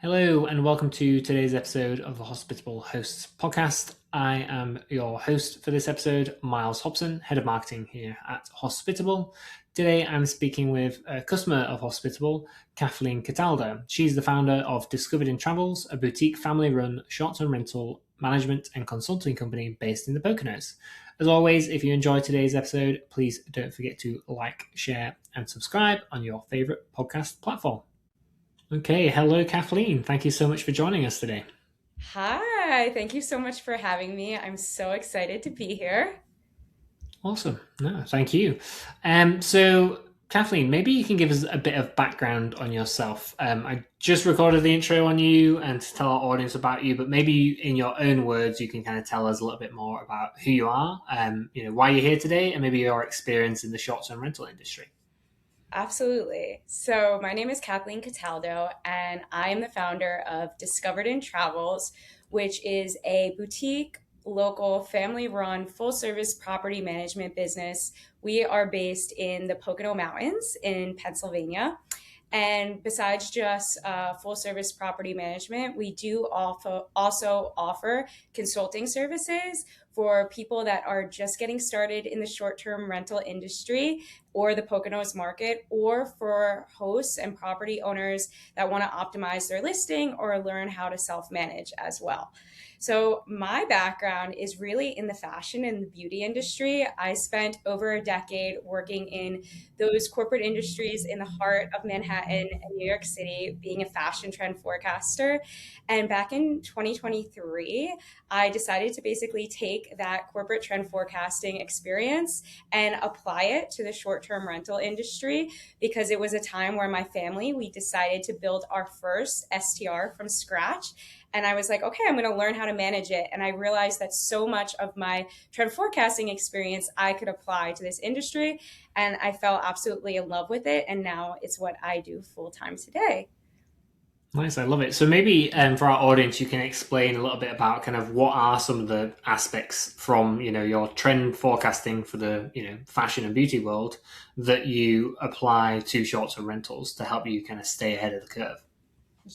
Hello, and welcome to today's episode of the Hospitable Hosts podcast. I am your host for this episode, Miles Hobson, Head of Marketing here at Hospitable. Today, I'm speaking with a customer of Hospitable, Cathleen Cataldo. She's the founder of Discovered in Travels, a boutique family-run short-term rental management and consulting company based in the Poconos. As always, if you enjoyed today's episode, please don't forget to like, share, and subscribe on your favorite podcast platform. Okay, hello, Kathleen. Thank you so much for joining us today. Hi, thank you so much for having me. I'm so excited to be here. Awesome. No, thank you. So, Kathleen, maybe you can give us a bit of background on yourself. I just recorded the intro on you and to tell our audience about you, but maybe in your own words, you can kind of tell us a little bit more about who you are, why you're here today, and maybe your experience in the short-term rental industry. Absolutely. So, my name is Kathleen Cataldo, and I am the founder of Discovered in Travels, which is a boutique, local, family run, full service property management business. We are based in the Pocono Mountains in Pennsylvania. And besides just full service property management, we do also offer consulting services for people that are just getting started in the short term rental industry or the Poconos market, or for hosts and property owners that want to optimize their listing or learn how to self manage as well. So, my background is really in the fashion and the beauty industry. I spent over a decade working in those corporate industries in the heart of Manhattan and New York City, being a fashion trend forecaster. And back in 2023, I decided to basically take that corporate trend forecasting experience and apply it to the short-term rental industry, because it was a time where my family, we decided to build our first STR from scratch. And I was like, okay, I'm going to learn how to manage it. And I realized that so much of my trend forecasting experience I could apply to this industry. And I fell absolutely in love with it. And now it's what I do full time today. Nice, I love it. So maybe for our audience, you can explain a little bit about kind of what are some of the aspects from your trend forecasting for the fashion and beauty world that you apply to short-term rentals to help you kind of stay ahead of the curve.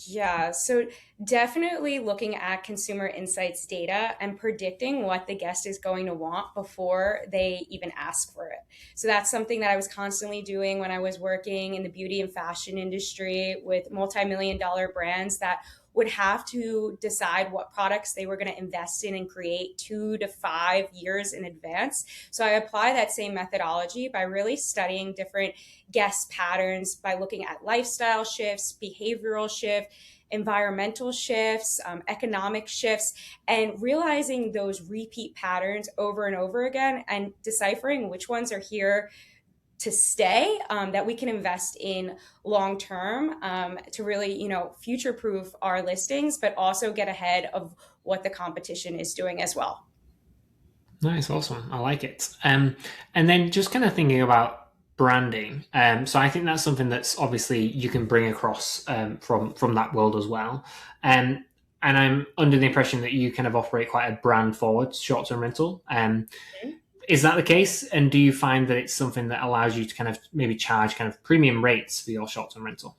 Yeah, so definitely looking at consumer insights data and predicting what the guest is going to want before they even ask for it. So that's something that I was constantly doing when I was working in the beauty and fashion industry with multi-million dollar brands that would have to decide what products they were going to invest in and create 2 to 5 years in advance. So I apply that same methodology by really studying different guest patterns, by looking at lifestyle shifts, behavioral shift, environmental shifts, economic shifts, and realizing those repeat patterns over and over again and deciphering which ones are here to stay, that we can invest in long term, to really future proof our listings, but also get ahead of what the competition is doing as well. Nice, awesome. I like it. And then just kind of thinking about branding. So I think that's something that's obviously you can bring across from that world as well. And I'm under the impression that you kind of operate quite a brand forward short term rental. Is that the case? And do you find that it's something that allows you to kind of maybe charge kind of premium rates for your short term rental?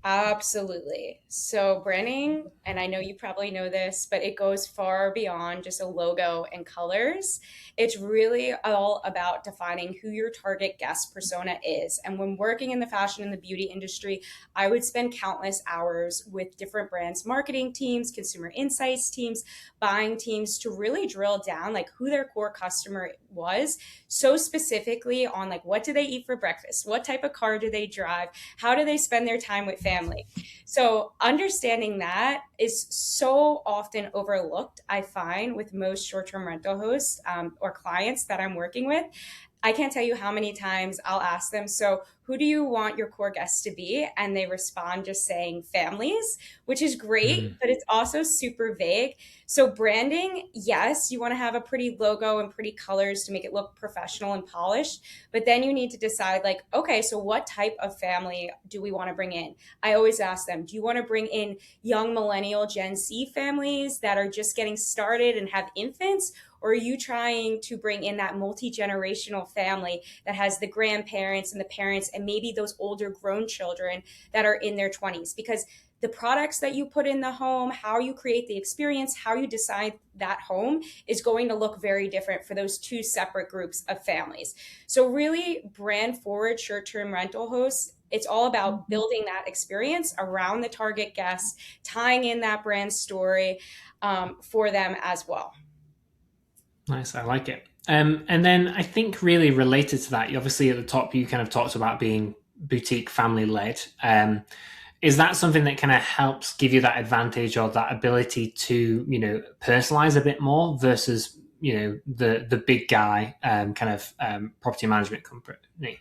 Absolutely. So, branding, and I know you probably know this, but it goes far beyond just a logo and colors. It's really all about defining who your target guest persona is. And when working in the fashion and the beauty industry, I would spend countless hours with different brands, marketing teams, consumer insights teams, buying teams to really drill down like who their core customer was, so specifically on like what do they eat for breakfast? What type of car do they drive? How do they spend their time with family? So understanding that is so often overlooked, I find, with most short-term rental hosts, or clients that I'm working with. I can't tell you how many times I'll ask them, so who do you want your core guests to be? And they respond just saying families, which is great, but it's also super vague. So branding, yes, you want to have a pretty logo and pretty colors to make it look professional and polished, but then you need to decide like, okay, so what type of family do we want to bring in? I always ask them, do you want to bring in young millennial Gen Z families that are just getting started and have infants? Or are you trying to bring in that multi-generational family that has the grandparents and the parents and maybe those older grown children that are in their 20s? Because the products that you put in the home, how you create the experience, how you decide that home is going to look very different for those two separate groups of families. So really brand forward short-term rental hosts, it's all about building that experience around the target guests, tying in that brand story for them as well. Nice, I like it. And then I think really related to that, obviously at the top you kind of talked about being boutique family led. Is that something that kind of helps give you that advantage or that ability to, personalize a bit more versus, the big guy property management company?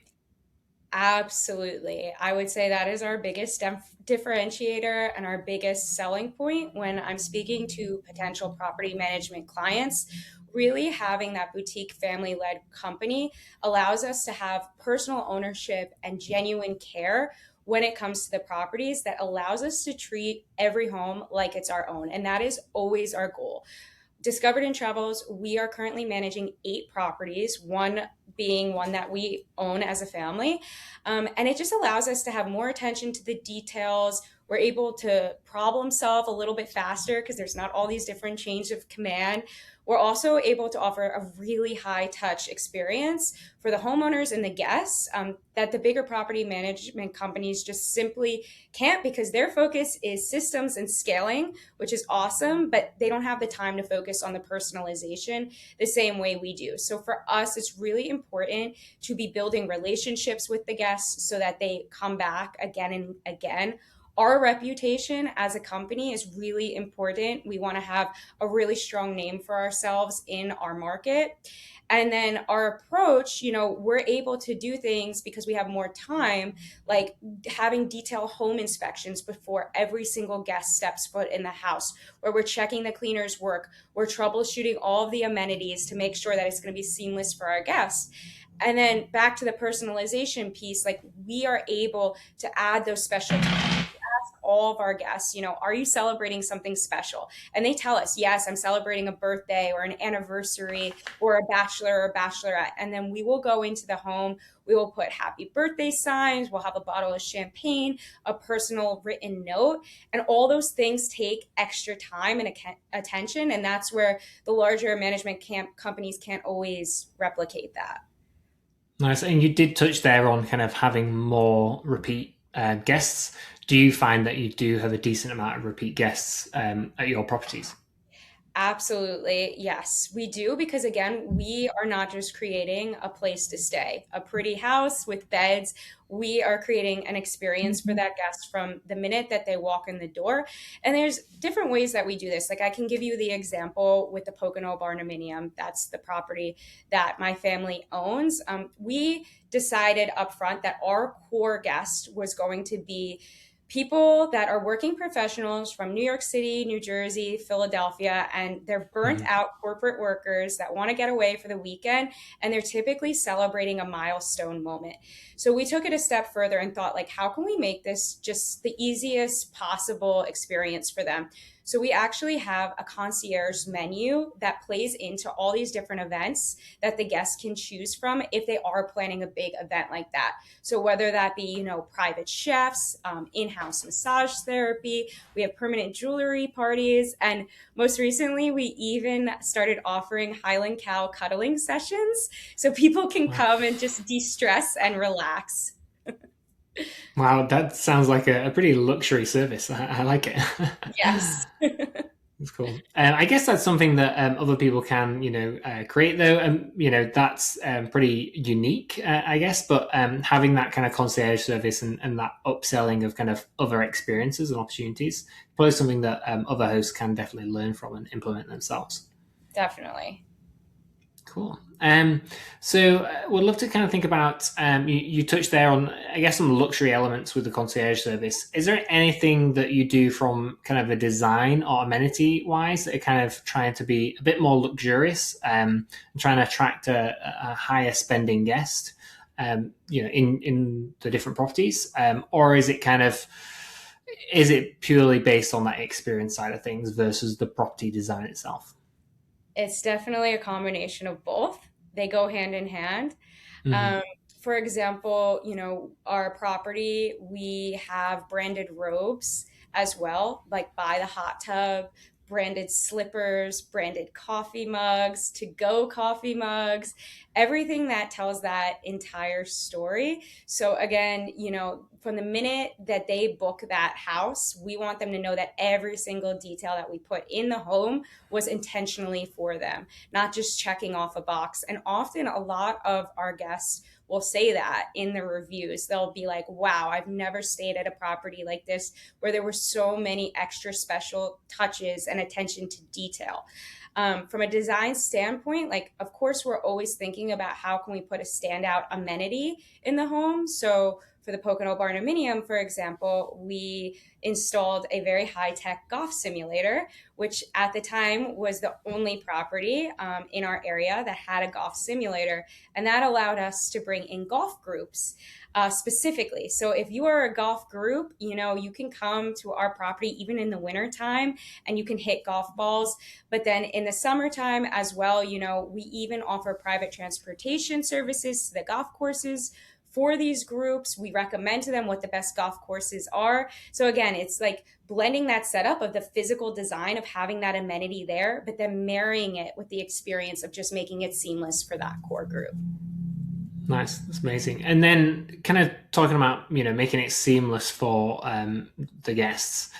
Absolutely. I would say that is our biggest differentiator and our biggest selling point when I'm speaking to potential property management clients. Really having that boutique family led company allows us to have personal ownership and genuine care when it comes to the properties that allows us to treat every home like it's our own. And that is always our goal. Discovered in Travels, we are currently managing 8 properties, one being one that we own as a family. And it just allows us to have more attention to the details. We're able to problem solve a little bit faster because there's not all these different chains of command. We're also able to offer a really high touch experience for the homeowners and the guests that the bigger property management companies just simply can't, because their focus is systems and scaling, which is awesome, but they don't have the time to focus on the personalization the same way we do. So for us, it's really important to be building relationships with the guests so that they come back again and again. Our reputation as a company is really important. We want to have a really strong name for ourselves in our market. And then our approach, we're able to do things because we have more time, like having detailed home inspections before every single guest steps foot in the house, where we're checking the cleaner's work, we're troubleshooting all of the amenities to make sure that it's going to be seamless for our guests. And then back to the personalization piece, like we are able to add those special all of our guests, are you celebrating something special? And they tell us, yes, I'm celebrating a birthday or an anniversary or a bachelor or bachelorette. And then we will go into the home. We will put happy birthday signs. We'll have a bottle of champagne, a personal written note. And all those things take extra time and attention. And that's where the larger management companies can't always replicate that. Nice. And you did touch there on kind of having more repeat guests. Do you find that you do have a decent amount of repeat guests at your properties? Absolutely. Yes, we do. Because again, we are not just creating a place to stay, a pretty house with beds. We are creating an experience for that guest from the minute that they walk in the door. And there's different ways that we do this. Like I can give you the example with the Pocono Barndominium. That's the property that my family owns. We decided upfront that our core guest was going to be people that are working professionals from New York City, New Jersey, Philadelphia, and they're burnt out corporate workers that want to get away for the weekend, and they're typically celebrating a milestone moment. So we took it a step further and thought, like, how can we make this just the easiest possible experience for them? So we actually have a concierge menu that plays into all these different events that the guests can choose from if they are planning a big event like that. So whether that be, private chefs, in-house massage therapy, we have permanent jewelry parties, and most recently we even started offering Highland cow cuddling sessions so people can come and just de-stress and relax. Wow, that sounds like a pretty luxury service. I like it. Yes. It's cool. I guess that's something that other people can, create though. And, that's pretty unique, I guess. But having that kind of concierge service and that upselling of kind of other experiences and opportunities, probably something that other hosts can definitely learn from and implement themselves. Definitely. Cool. So we'd love to kind of think about, you touched there on, I guess, some luxury elements with the concierge service. Is there anything that you do from kind of a design or amenity wise that are kind of trying to be a bit more luxurious, and trying to attract a higher spending guest, in the different properties? Or is it purely based on that experience side of things versus the property design itself? It's definitely a combination of both. They go hand in hand. Mm-hmm. Um, for example, our property, we have branded robes as well, like buy the hot tub, branded slippers, branded coffee mugs, to go coffee mugs, everything that tells that entire story. So, again, from the minute that they book that house, we want them to know that every single detail that we put in the home was intentionally for them, not just checking off a box. And often, a lot of our guests will say that in the reviews. They'll be like, wow, I've never stayed at a property like this where there were so many extra special touches and attention to detail. From a design standpoint, like, of course, we're always thinking about how can we put a standout amenity in the home. So for the Pocono Barnuminium, for example, we installed a very high-tech golf simulator, which at the time was the only property in our area that had a golf simulator. And that allowed us to bring in golf groups specifically. So if you are a golf group, you can come to our property even in the winter time and you can hit golf balls. But then in the summertime as well, we even offer private transportation services to the golf courses for these groups. We recommend to them what the best golf courses are. So again, it's like blending that setup of the physical design of having that amenity there, but then marrying it with the experience of just making it seamless for that core group. Nice, that's amazing. And then kind of talking about, making it seamless for the guests.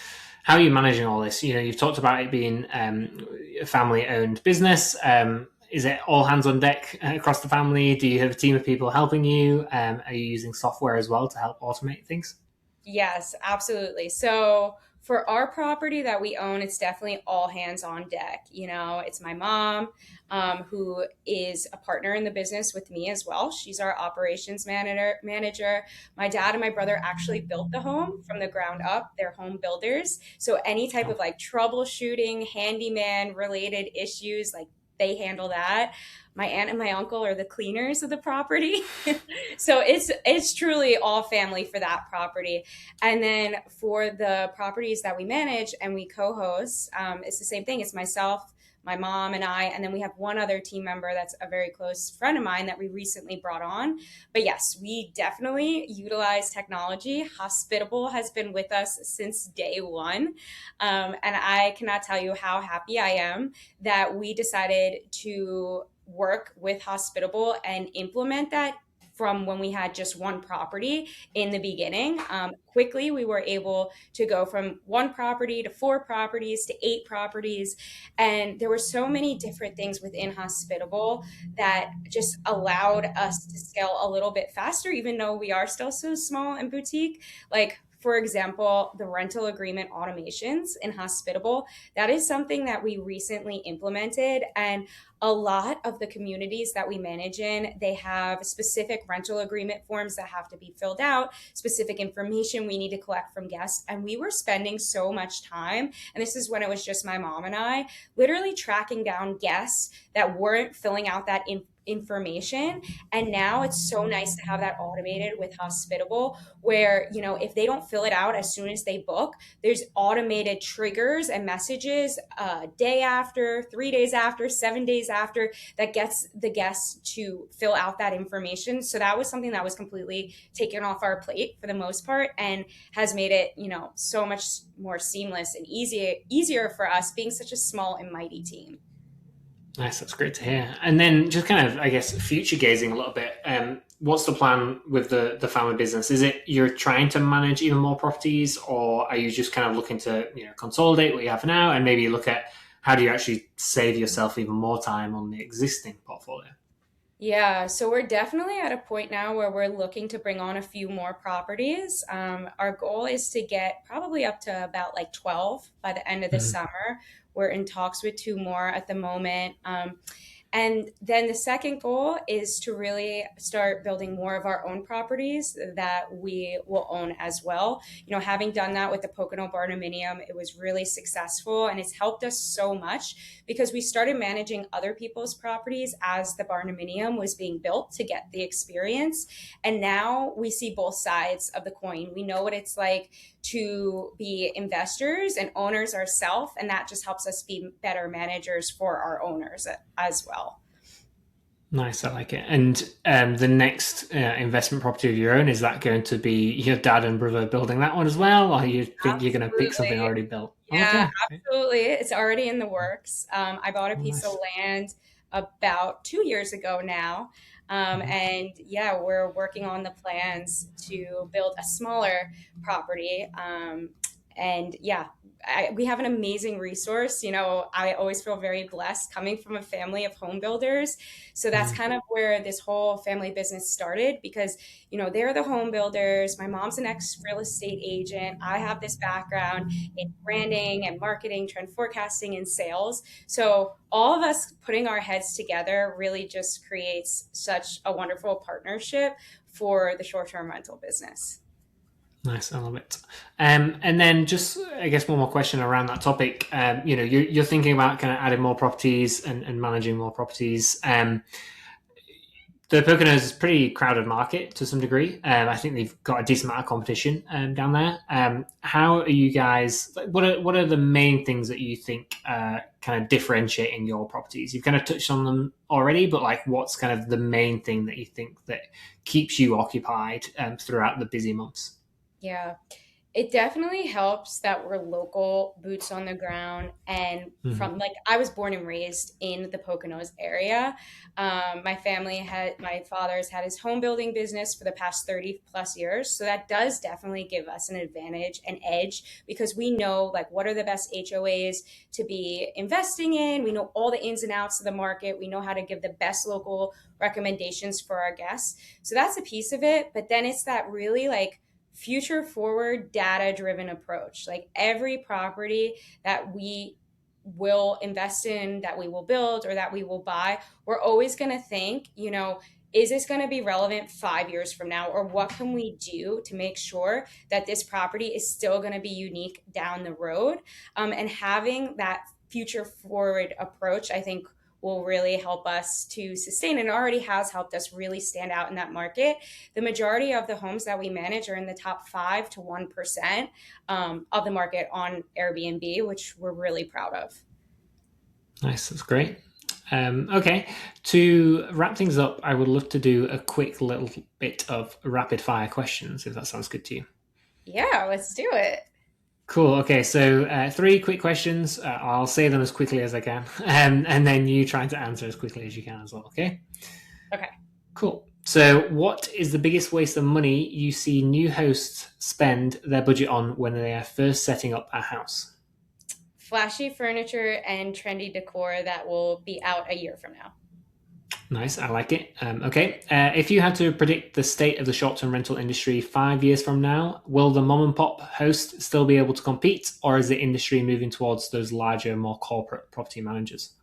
How are you managing all this? You've talked about it being a family-owned business. Is it all hands on deck across the family? Do you have a team of people helping you? Are you using software as well to help automate things? Yes, absolutely. So for our property that we own, it's definitely all hands on deck. It's my mom, who is a partner in the business with me as well. She's our operations manager. My dad and my brother actually built the home from the ground up. They're home builders. So any type of like troubleshooting, handyman related issues, like they handle that. My aunt and my uncle are the cleaners of the property. So it's truly all family for that property. And then for the properties that we manage and we co-host, it's the same thing. It's myself, my mom, and I, and then we have one other team member that's a very close friend of mine that we recently brought on. But yes, we definitely utilize technology. Hospitable has been with us since day one. And I cannot tell you how happy I am that we decided to work with Hospitable and implement that from when we had just one property in the beginning. Quickly, we were able to go from one property to 4 properties to 8 properties. And there were so many different things within Hospitable that just allowed us to scale a little bit faster, even though we are still so small and boutique. Like, for example, the rental agreement automations in Hospitable, that is something that we recently implemented. And a lot of the communities that we manage in, they have specific rental agreement forms that have to be filled out, specific information we need to collect from guests. And we were spending so much time, and this is when it was just my mom and I, literally tracking down guests that weren't filling out that information. And now it's so nice to have that automated with Hospitable, where if they don't fill it out as soon as they book, there's automated triggers and messages day after, 3 days after, 7 days after, that gets the guests to fill out that information. So that was something that was completely taken off our plate for the most part, and has made it so much more seamless and easier for us being such a small and mighty team. Nice, that's great to hear. And then just kind of, I guess, future gazing a little bit. What's the plan with the family business? Is it you're trying to manage even more properties, or are you just kind of looking to consolidate what you have now and maybe look at how do you actually save yourself even more time on the existing portfolio? Yeah, so we're definitely at a point now where we're looking to bring on a few more properties. Our goal is to get probably up to about like 12 by the end of the summer. We're in talks with 2 more at the moment. And then the second goal is to really start building more of our own properties that we will own as well. Having done that with the Pocono Barnuminium, it was really successful, and it's helped us so much because we started managing other people's properties as the Barnuminium was being built to get the experience. And now we see both sides of the coin. We know what it's like to be investors and owners ourselves, and that just helps us be better managers for our owners as well. Nice, I like it. And the next investment property of your own, is that going to be your dad and brother building that one as well, or you think you're going to pick something Absolutely. already built? Yeah, Okay. absolutely. It's already in the works. I bought a Oh, piece of nice. land about 2 years ago now. Mhm. And yeah, we're working on the plans to build a smaller property. And yeah, we have an amazing resource. I always feel very blessed coming from a family of home builders. So that's Mm. kind of where this whole family business started because they're the home builders. My mom's an ex real estate agent. I have this background in branding and marketing, trend forecasting, and sales. So all of us putting our heads together really just creates such a wonderful partnership for the short-term rental business. Nice, I love it. And then just, I guess, one more question around that topic. You're thinking about kind of adding more properties and managing more properties. The Poconos is a pretty crowded market to some degree. I think they've got a decent amount of competition down there. How are you guys? What are the main things that you think kind of differentiating your properties? You've kind of touched on them already, but like, what's kind of the main thing that you think that keeps you occupied throughout the busy months? Yeah. It definitely helps that we're local, boots on the ground, and Mhm. from like I was born and raised in the Poconos area. My father's had his home building business for the past 30 plus years. So that does definitely give us an advantage, an edge, because we know like what are the best HOAs to be investing in. We know all the ins and outs of the market. We know how to give the best local recommendations for our guests. So that's a piece of it. But then it's that really like future forward data driven approach. Like every property that we will invest in, that we will build, or that we will buy, we're always going to think, is this going to be relevant 5 years from now? Or what can we do to make sure that this property is still going to be unique down the road? And having that future forward approach, I think, will really help us to sustain and already has helped us really stand out in that market. The majority of the homes that we manage are in the top 5 to 1% of the market on Airbnb, which we're really proud of. Nice, that's great. Okay, to wrap things up, I would love to do a quick little bit of rapid fire questions, if that sounds good to you. Yeah, let's do it. Cool. Okay, so three quick questions. I'll say them as quickly as I can, and then you try to answer as quickly as you can as well. Okay. Okay. Cool. So, what is the biggest waste of money you see new hosts spend their budget on when they are first setting up a house? Flashy furniture and trendy decor that will be out a year from now. Nice, I like it. Okay, if you had to predict the state of the short-term rental industry 5 years from now, will the mom and pop host still be able to compete, or is the industry moving towards those larger, more corporate property managers?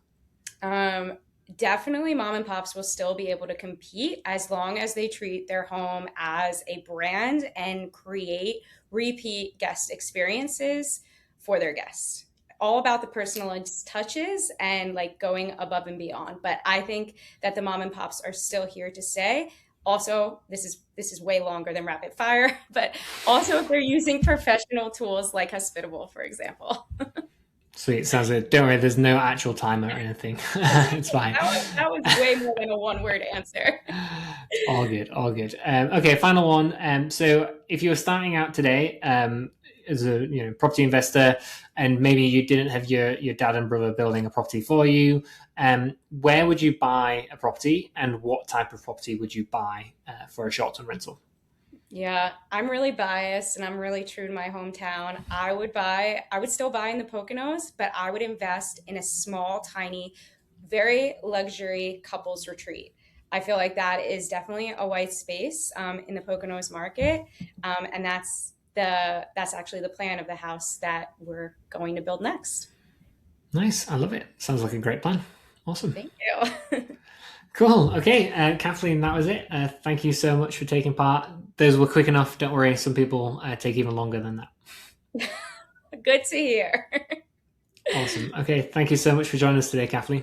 Um, Definitely, mom and pops will still be able to compete as long as they treat their home as a brand and create repeat guest experiences for their guests. All about the personalized touches and like going above and beyond. But I think that the mom and pops are still here to stay. Also, this is way longer than rapid fire, but also if they're using professional tools like Hospitable, for example. Sweet, sounds good. Don't worry, there's no actual timer or anything. It's fine. That was way more than a one word answer. All good, all good. Okay, final one. So if you were starting out today as a property investor, and maybe you didn't have your dad and brother building a property for you, where would you buy a property, and what type of property would you buy for a short-term rental? Yeah, I'm really biased and I'm really true to my hometown. I would still buy in the Poconos, but I would invest in a small, tiny, very luxury couples retreat. I feel like that is definitely a white space in the Poconos market, and that's actually the plan of the house that we're going to build next. Nice, I love it. Sounds like a great plan. Awesome. Thank you. Cool. Okay, Kathleen, that was it. Thank you so much for taking part. Those were quick enough. Don't worry, some people take even longer than that. Good to hear. Awesome. Okay, thank you so much for joining us today, Kathleen.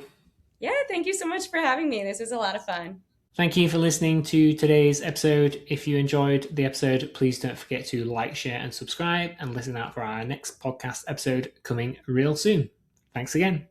Yeah, thank you so much for having me. This was a lot of fun. Thank you for listening to today's episode. If you enjoyed the episode, please don't forget to like, share, and subscribe, and listen out for our next podcast episode coming real soon. Thanks again.